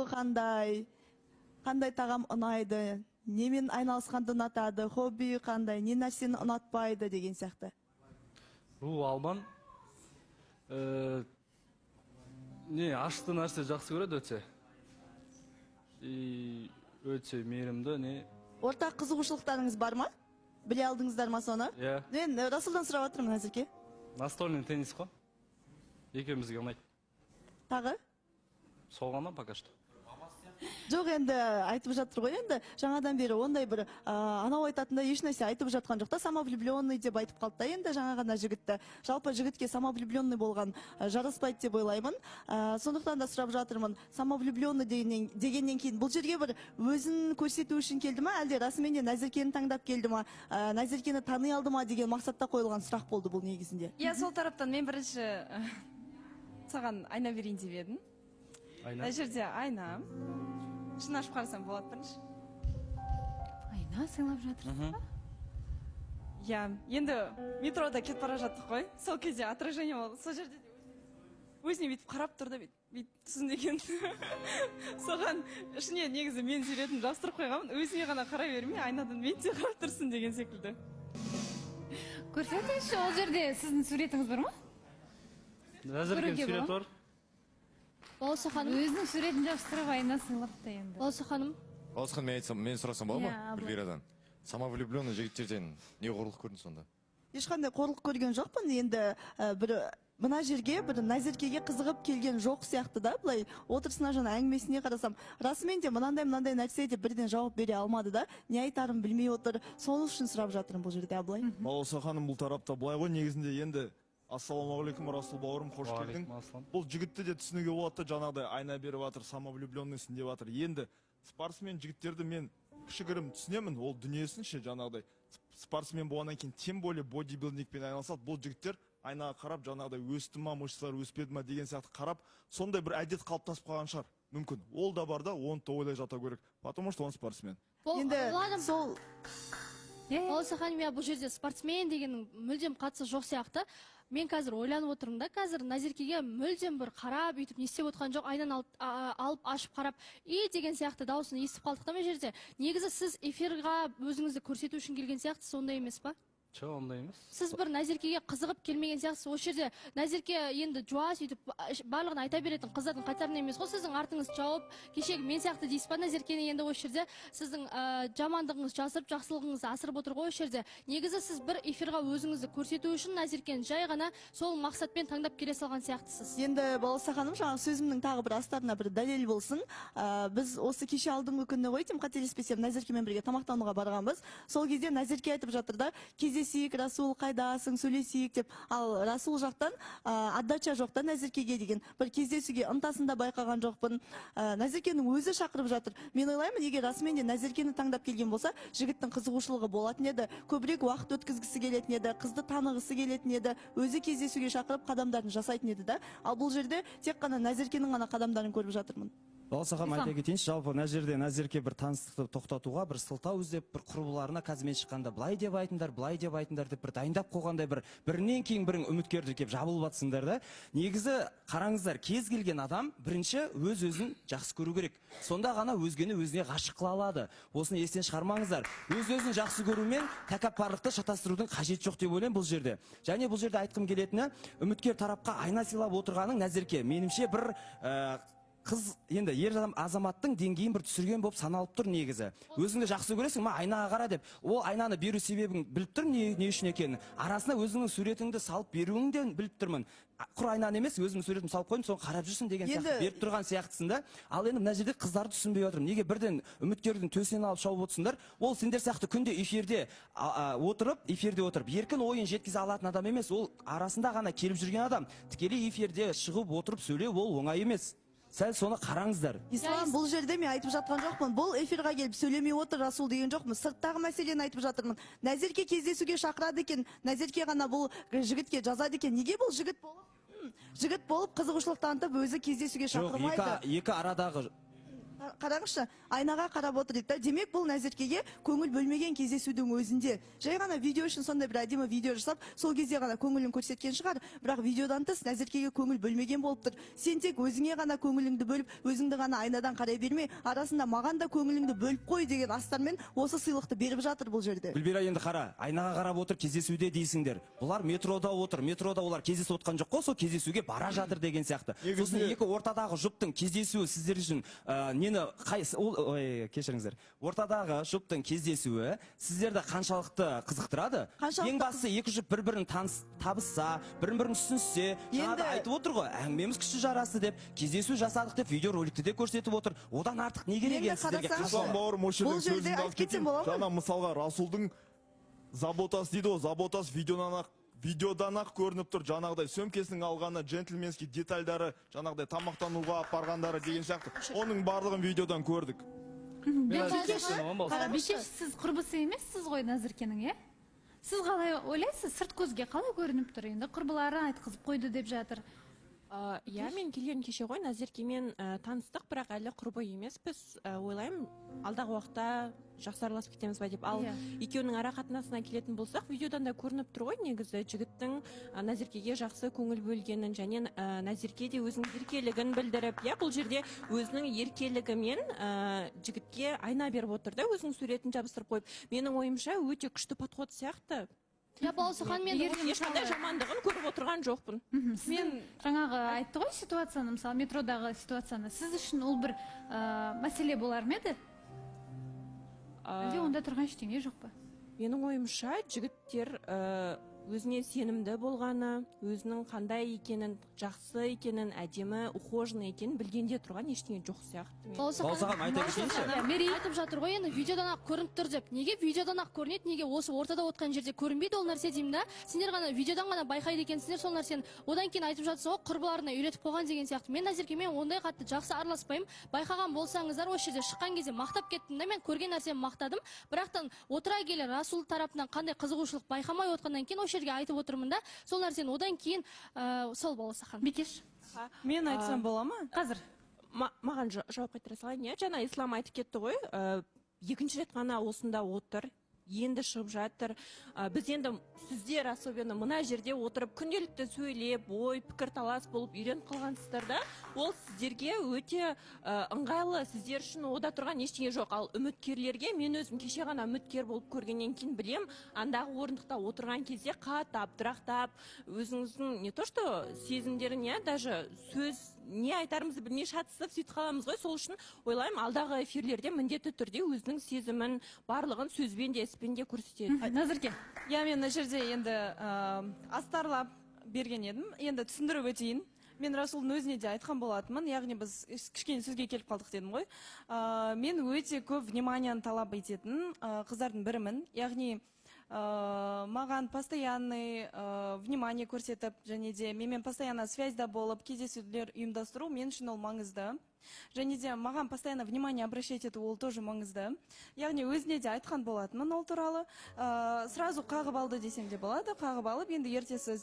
кызыгуу кандай тагам унайды, немен айналышканды унатады, хобби кандай, не нерсени унатпайды деген сыяктуу. Бул Албан не ашты нерсе жакшы көрөт өтө. Өтө мээримдүү не. Ортак кызыгушулуктарыңыз бармы? Биле алдыңыздармы сону? Мен Расулдан сурап атырмын азырки. Настольный теннис го. Экөөбүзгө унайт. Тагы? Сол гана пока что. Жок, энди айтып жатыр го, энди жаңадан бери ондай бир анау айтатындай эч нерсе айтып жаткан жок да, самовлюбленный деп айтып калды да энди жаңа гана жигитте. Жалпы жигитке самовлюбленный болгон жараспайт деп ойлоймун. Сондуктан да сурап жатырмын, самовлюбленный дегенден кийин бул жерге бир өзүн көрсөтүү үчүн келдиме, алде расымен эле Назеркени таңдап келдиме, Назеркени тааный алдыма деген максатта коюлган сурак болду бул негизинде. Сол тараптан мен биринчи саган айна берейин деп едим. Айна? Мына жерде айна. Шын ашып қарасам болады бірінші. Айна сыйлап жатырсыз ба? Енді метрода кетіп бара жаттық қой. Сол кезде отражение болды. Сол жерде өзіне бүйтіп қарап тұрды, бүйтіп түсінбеген. Соған ішіне негізі мен суретін жабыстырып қойғанмын. Өзіне ғана қарай бермей, айнадан мен де қарап тұрсын деген секілді. Көрсетіңізші, ол жерде сіздің суретіңіз бар ма? Назеркенің суреті бар. Балауса ханым. Өзінің суретін жабыстырып айна сыйлапты енді. Балауса ханым. Балауса ханым, мен сұрасам болады ма? Бір Верадан. Самовлюбленный жігіттерден не қорлық көрдің сонда? Ешқандай қорлық көрген жоқпын. Енді бір мына жерге бір Назеркеге қызығып келген жоқ сияқты да, былай отырысына жана әңгімесіне қарасам, расымен де мынандай нәрсе деп бірден жауап бере алмады да, не айтарын білмей отыр. Соны үшін сұрап жатырмын бұл жерде, абылай. Балауса ханым, бұл тарапта былай ғой, негізінде енді ассалаумағалейкум, Расул бауырым, қош келдің. Бұл жігітті де түсінуге болады, жаңағыдай айна беріп жатыр, самовлюбленныйсың деп жатыр. Енді спортсмен жігіттерді мен кішігірім түсінемін, ол дүниесін ше, жаңағыдай спортсмен болғаннан кейін тем более бодибилдингпен айналысады. Бұл жігіттер айнаға қарап, жаңағыдай өсті ма, мышцалар өспеді ма деген сияқты қарап, сондай бір әдет қалыптасып қалған шығар. Мүмкін. Ол да бар да, оны да ойлай жата керек. Потому что он спортсмен. Енді сол Балауса ханым, бұл жерде спортсмен деген мүлдем қатысы жоқ сияқты. Мен қазір ойланып отырмын да, қазір Назеркеге мүлдем бір қарап, үйтіп не істеп отқан жоқ, айнаны алып ашып қарап, деген сияқты дауысын естіп қалдық та мына жерде. Негізі сіз эфирға өзіңізді көрсету үшін келген сияқты, сондай емес па? Жоқ, ондай емес. Сіз бір Назеркеге қызығып келмеген сияқтысыз. Осы жерде Назерке енді жуа сөйтіп барлығын айта беретін қыздардың қатарында емес қой. Сіздің артыңыз жауып, кешегі мен сияқты дейсіз ба Назеркені, енді осы жерде сіздің жамандығыңыз жасырып, жақсылығыңызды асырып отыр ғой осы жерде. Негізі сіз бір эфирға өзіңізді көрсету үшін Назеркені жай ғана сол мақсатпен таңдап келе салған сияқтысыз. Енді Балауса ханым, жаңағы сөзімнің тағы бір астарына бір дәлел болсын. Біз осы кеше алдыңғы күні ғой, қателеспесем, Назеркемен бірге тамақтануға барғанбыз. Сол кезде Назерке айтып жатыр да, кездесейік, Расул қайдасың, сөйлесейік деп. Ал Расул жақтан отдача жоқ та Назеркеге деген. Бір кездесуге ынтасында байқаған жоқпын. Назеркенің өзі шақырып жатыр. Мен ойлаймын, егер расымен де Назеркені таңдап келген болса, жігіттің қызығушылығы болатын еді, көбірек уақыт өткізгісі келетін еді, қызды танығысы келетін еді, өзі кездесуге шақырып қадамдарын жасайтын еді да. Ал бұл жерде тек қана Назеркенің ғана қадамдарын көріп жатырмын. Балауса ханым, айта кетейінші, жалпы мына жерде Назерке бір таныстықты тоқтатуға, бір сылтау іздеп, бір құрбыларына қазір шыққанда былай деп айтыңдар деп бір дайындап қойғандай бірінен кейін бірін үміткерді кеп жабылып атсыңдар да. Негізі қараңыздар, кез келген адам бірінші өз-өзін жақсы көру керек. Сонда ғана өзгені өзіне ғашық қыла алады. Осыны естен шығармаңыздар. Өз-өзін жақсы көрумен тәкаппарлықты шатастырудың қажеті жоқ деп ойлаймын бұл жерде. Және бұл жерде айтқым келетіні, үміткер тарапқа айна сыйлап отырғаның Назерке, меніңше бір қыз енді ер азаматтың деңгейін бір түсірген болып саналып тұр негізі. Өзіңді жақсы көресің ма, айнаға қара деп. Ол айнаны беру себебін біліп тұр, не үшін екенін. Арасына өзіңнің суретіңді салып беруіңді біліп тұрмын. Құр айнаны емес, өзімнің суретімді салып қойдым, соны қарап жүрсің деген сияқты беріп тұрған сияқтысында. Ал енді мына жерде қыздарды түсінбей отырмын. Неге бірден үміткердің төсінен алып шауып отырсыңдар? Ол сендер сияқты күнде эфирде отырып, еркін ойын жеткізе алатын адам емес. Ол арасында ғана келіп жүрген адам. Тікелей эфирде шығып отырып сөйлеу ол оңай емес. Сәл соны қараңыздар. Ислам, бұл жерде мен айтып жатқан жоқпын. Бұл эфирға келіп сөйлемей отыр Расул деген жоқпын. Сырттағы мәселені айтып жатырмын. Назерке кездесуге шақырады екен, Назерке ғана бұл жігітке жазады екен. Неге бұл жігіт болып қызығушылық танытып өзі кездесуге шақырмайды? Жоқ, екі арадағы Қараңызшы, айнаға қарап отыр дейді. Демек бұл Назеркеге көңіл бөлмеген кездесудің өзінде. Жай ғана видео үшін сондай бір әдемі видео жасап, сол кезде ғана көңілін көрсеткен шығар. Бірақ видеодан тыс Назеркеге көңіл бөлмеген болып тұр. Сен тек өзіңе ғана көңіліңді бөліп, өзіңді ғана айнадан қарай берме, арасында маған да көңіліңді бөліп қой деген астармен осы сыйлықты беріп жатыр бұл жерде. Гүлбира, енді қара, айнаға қарап отыр, кездесуде дейсіңдер. Бұлар метрода отыр, метрода олар кездесіп отқан жоқ қой, сол кездесуге бара жатыр деген сияқты. Сосын екі ортадағы жұптың кездесуі сіздер үшін кешіріңіздер, ортадағы жұптың кездесуі сіздерді қаншалықты қызықтырады? Ең бастысы екі жұп бір-бірін табысса, бір-бірін түсінсе, жаңада айтып отыр ғой, әңгімеміз күшті жарасты деп, кездесу жасадық деп, видеороликті де көрсетіп отыр. Одан артық не керек екен сіздерге? Бауырым, осы жерден сөзімді алып кетейін. Жаңа мысалға Расулдың заботасы дейді ғой, заботасы видеодан ақ көрініп тұр, жаңағыдай сөмкесінің алғаны, джентльменский детальдары, жаңағыдай тамақтануға апарғандары деген сияқты. Оның барлығын видеодан көрдік. Бекеш, сіз құрбысы емессіз ғой Назеркенің, е? Сіз қалай ойлайсыз, сырт көзге қалай көрініп тұр енді? Құрбылары айтқызып қойды деп жатыр. Иә, мен келген кеше ғой Назеркемен таныстық, бірақ әлі құрбы емеспіз. Ойлаймын, алдағы уақытта жақсы араласып кетеміз ба деп. Ал екеуінің ара қатынасына келетін болсақ, видеодан да көрініп тұр ғой, негізі жігіттің Назеркеге жақсы көңіл бөлгенін, және Назерке де өзінің еркелігін білдіріп, иә, бұл жерде өзінің еркелігімен жігітке айна беріп отыр да, өзінің суретін жабыстырып қойып. Менің ойымша өте күшті подход сияқты. Я Балсахан, мен ешқандай жамандығын көріп отырған жоқпын. Мен жаңағы айтты ғой ситуацияны, мысалы метродағы ситуацияны. Сіз үшін ол бір мәселе болар ма еді? Әлде онда тұрған ештеңе жоқ па? Менің ойымша жігіттер өзіне сенімді болғаны, өзінің қандай екенін, жақсы екенін, әдемі, ухоженный екенін білгенде тұрған ештеңе жоқ сияқты. Балсахан, айта кетейінші. Айтып жатыр ғой, енді видеодан ақ көрініп тұр деп. Неге видеодан ақ көрінеді, неге осы ортада отқан жерде көрінбейді ол нәрсе деймін да? Сендер ғана видеодан ғана байқайды екенсіңдер сол нәрсені. Одан кейін айтып жатсыз ғой, құрбыларына үйретіп қойған деген сияқты. Мен Назеркемен ондай қатты жақсы араласпаймын. Байқаған болсаңыздар, осы жерде шыққан кезде мақтап кеттім да, мен көрген нәрсені мақтадым. Бірақтан отыра келе Расул тарапынан қандай қызығушылық байқамай отқаннан кейін жерге айтып отырмын да, сол нәрсені одан кейін сол Балсахан. Бекеш, Мен айтсам бола ма? қазір Маған жауап қайтара салайын, иә, жаңа Ислам айтып кетті ғой, екінші рет ғана осында отыр, енді шығып жатыр. Біз енді сіздер особенно мына жерде отырып күнделікті сөйлеп, ой, пікір талас болып үйреніп қалғансыздар да, ол сіздерге өте ыңғайлы, сіздер үшін ода тұрған ештеңе жоқ. Ал үміткерлерге мен өзім кеше ғана үміткер болып көргеннен кейін білем, андағы орындықта отырған кезде қатап, дырақтап, өзіңіздің не то что сезімдерін, иә, даже сөз не айтарымызды білмей шатысып сөйтіп қаламыз ғой. Сол үшін ойлаймын, алдағы эфирлерде міндетті түрде өзінің сезімін барлығын сөзбен де іспен де көрсетеді. Назерке. Я мен мына жерде енді астарлап берген едім. Енді түсіндіріп өтейін. Мен Расулдың өзіне де айтқан болатынмын, яғни біз кішкене сөзге келіп қалдық дедім ғой. Мен өте көп вниманияны талап ететін қыздардың бірімін. Яғни маған постоянный внимание көрсетіп, және де менімен постоянно связьда болып, кездесулер ұйымдастыру мен үшін ол маңызды. Және де маған постоянно внимание обращать ету ол тоже маңызды. Яғни өзіне де айтқан болатынмын ол туралы. Сразу қағып алды десем де болады, қағып алып, енді ертесі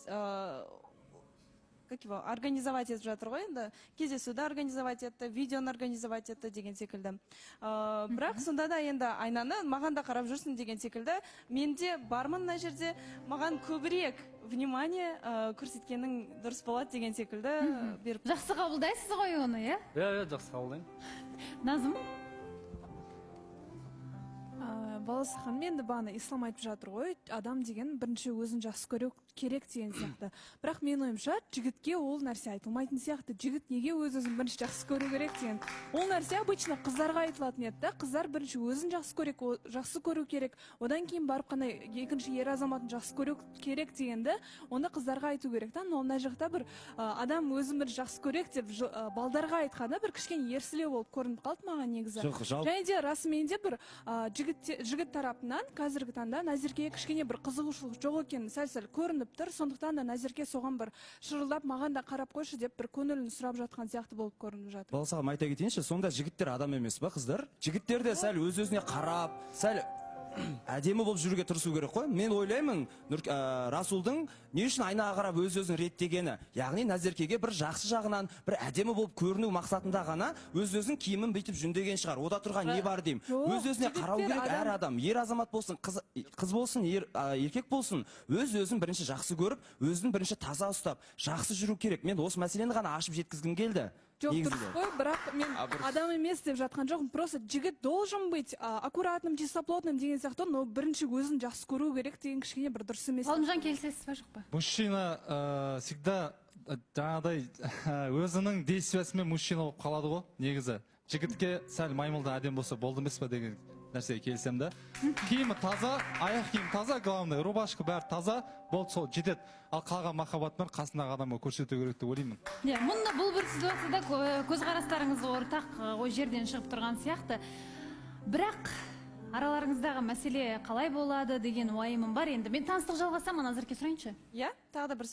организовать етіп жатыр ғой, енді кездесуді организовать етті, видеоны организовать етті деген секілді. Бірақ сонда да енді айнаны маған да қарап жүрсін деген секілді. Менде бармын мына жерде, маған көбірек внимание көрсеткенің дұрыс болады деген секілді беріп. Жақсы қабылдайсыз ғой оны, иә? Иә, жақсы қабылдаймын. Назым? Балсахан, мен де бағана Ислам айтып жатыр ғой, адам деген бірінші өзін жақсы көру керек деген сияқты. Бірақ мен ойымша, жігітке ол нәрсе айтылмайтын сияқты. Жігіт неге өзін бірінші жақсы көру керек деген. Ол нәрсе обычно қыздарға айтылатын еді. Қыздар бірінші өзін жақсы көру керек. Одан кейін барып қана екінші ер азаматын жақсы көру керек дегенді, онда қыздарға айту керек. Ол мына жақта бір адам өзін бір жақсы көрек деп балдарға айтқанда бір кішкене ерсілеу болып көрініп қалды маған негізі. Және де расымен де бір жігіт тарапынан қазіргі таңда Назеркеге кішкене бір қызығушылық жоқ екенін сәл-сәл көрініп тұр. Сондықтан да Назерке соған бір шырылдап, маған да қарап қойшы деп бір көңілін сұрап жатқан сияқты болып көрініп жатыр. Балсахан, айта кетейінші, сонда жігіттер адам емес па, қыздар? Жігіттер де сәл өз-өзіне қарап, сәл әдемі болып жүруге тырысу керек қой. Мен ойлаймын, Расулдың не үшін айнаға қарап өз-өзін реттегені, яғни Назеркеге бір жақсы жағынан, бір әдемі болып көріну мақсатында ғана өз-өзін киімін бүйтіп жүндеген шығар. Ода тұрған не бар деймін. Өз-өзіне қарау керек әр адам. Ер азамат болсын, қыз болсын, еркек болсын, өз-өзін бірінші жақсы көріп, өзін бірінші таза ұстап, жақсы жүру керек. Мен осы мәселені ғана ашып жеткізгім келді. Жоқ, дұрыс қой, бірақ мен адам емес деп жатқан жоқпын. Просто жігіт должен быть аккуратным, чистоплотным деген сияқты, но бірінші өзін жақсы көру керек деген кішкене бір дұрыс емес. Ғалымжан, келісесіз ба, жоқ па? Мужчина всегда жаңағыдай өзінің действиясымен мужчина болып қалады ғой, негізі. Жігітке сәл маймылда әдем болса болды емес па деген нәрсеге келсем да. Киімі таза, аяқ киім таза, главное, рубашка бәрі таза, болды, сол жетеді. Ал қалған махаббатпен қасындағы адамға көрсету керек деп ойлаймын. Мұнда бұл бір ситуацияда көзқарастарыңыз ортақ ой жерден шығып тұрған сияқты. Бірақ араларыңыздағы мәселе қалай болады деген уайымым бар енді. Мен таныстық жалғасамын, Назерке сұрайыншы. Иә, тағы да бір